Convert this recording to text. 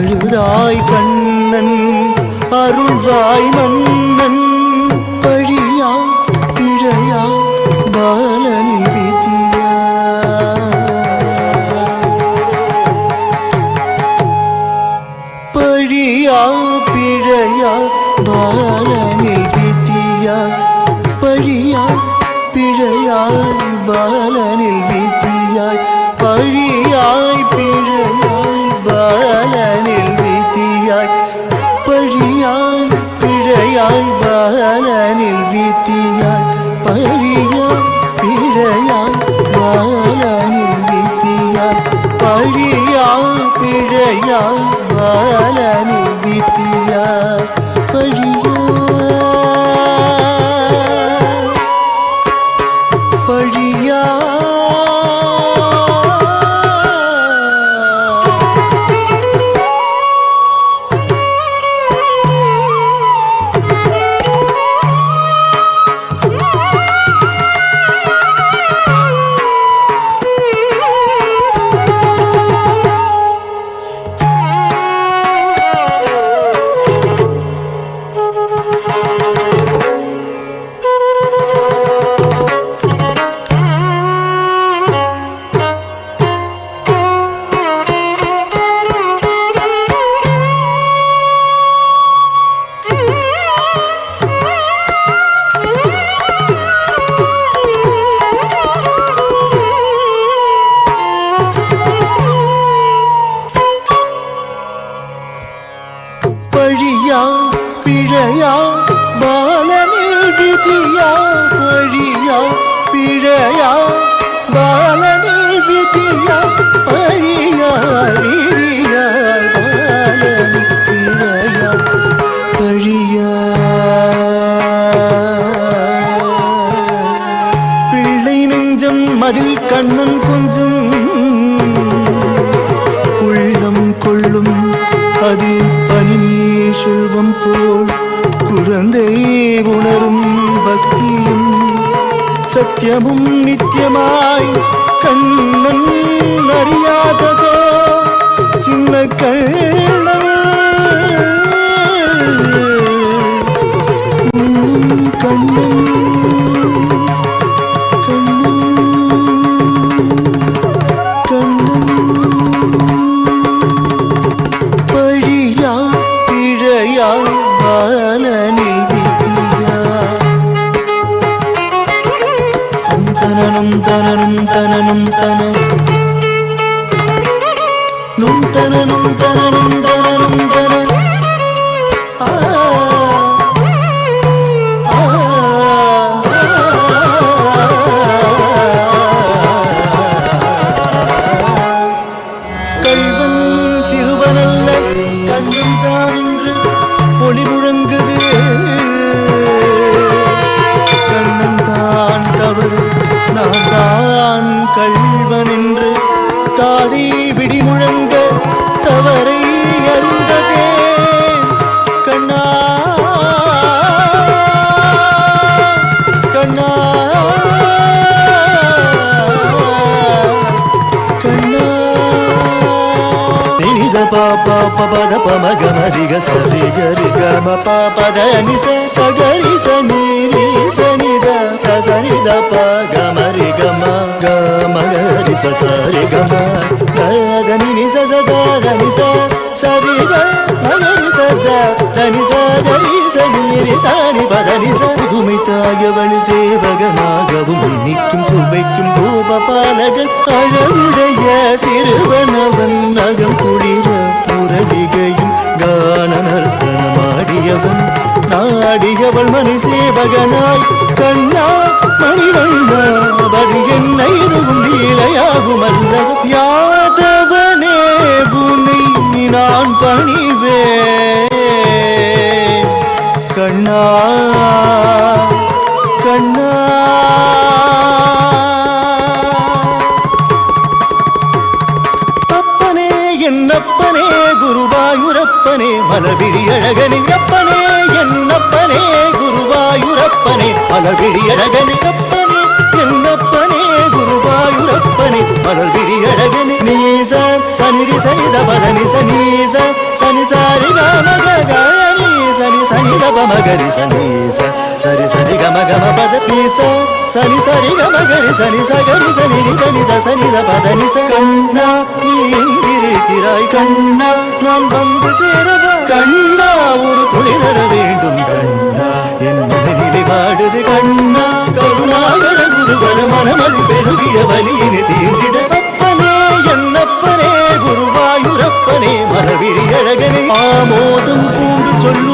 அழுதாய் கண்ணன் அருள்வாய் மன்னன் பழியா பிழையா பாலனில் விதியா பழியா பிழையா பாலனில் விதியா பழியா பிழையாய் பாலனில் விதியாய் பழியாய் பிழையாய் பாலனில் விதியாய் பழியாய் பிழையாய் பாலனில் விதியாய் பழியாய் பிழையாய் பாலனில் விதியாய் பழியாய் பிழையாய் பாலனில் விதியாய் பழியா பழியா பிழையா பாலனில் விதியா பழியா பிழையா பாலனில் விதியா பழியா விதியா பாலனில் பிழையா பழியா பிள்ளை நெஞ்சம் மதில் கண்ணன் கொஞ்சம் உள்ளம் கொள்ளும் அதில் பனிநீர் செல்வம் போல் குழந்தை உணரும் பக்தியும் சத்தியமும் நித்தியமாய் கண்ணன் அறியாததோ சின்ன கண்ணன் கண்ணன் பாலனில் விதியா தனனும் தனனும் தனனும் தனனும் தனனும் தனனும் தனனும் தனனும் கல்வன் சிறுவனல்ல கண்ணும் தான் என்று ஒளி முழங்குது கண்ணன் தான் தவறு நான் தான் கள்வன் என்று தாதை விடி முழங்க தவறை அறிந்ததே கண்ணா கண்ணா கண்ணா பாப்பா பத பமக மரிக சரி கரி கம பாபத நிச சகரி சனிரி சனித சனித பக மரி கம கம கரி சரி கம கதனி நிச சதனி சரி க மகரி சத தனி சகரி சனிரி சனி பதனி புதுமை தாயவள் சேவகனாகவும் நிற்கும் சுவைக்கும் கோபபாலகன் அழகுடைய சிறுவனவன் நகம் குளிர முரளிகையும் கான நர்த்தனமாடியவன் நாடியவள் மணி சேவகனாய் கண்ணா மணிவண்ணா வரி என்னை இதுவும் லீலையாகும் அல்ல யாதவனே உன்னை நான் பணிவேன் கண்ணா கண்ணா என்னப்பனே குருவாயூரப்பனே மலர்விழி அழகனே அப்பனே என்னப்பனே குருவாயூரப்பனே மலர்விழி அழகனே அப்பனே என்னப்பனே குருவாயூரப்பனே மலர்விழி அழகனே நீச சனிரி சனித பதனி சனீச సని సారి గమ గని సని సని గమ మగరి సని సరి సరి గమ గమ పద నిస సని సరి గమ గరి సని సగరి సని గని ద సని ద పద నిస கண்ணா நீ எங்கிருக்கிறாய் கண்ணா நான் வந்து சேரவா கண்ணா ஒரு துணை தர வேண்டும் கண்ணா என் மனநிலை வாடுது கண்ணா கருணாகர குருவர மனமதி பெருகிய வலியினை தீர்ந்திட அப்பனே என்னப்பனே குருவாயூரப்பனே மலவிழி அழகனே ஆமோதம் பூண்டு சொல்லு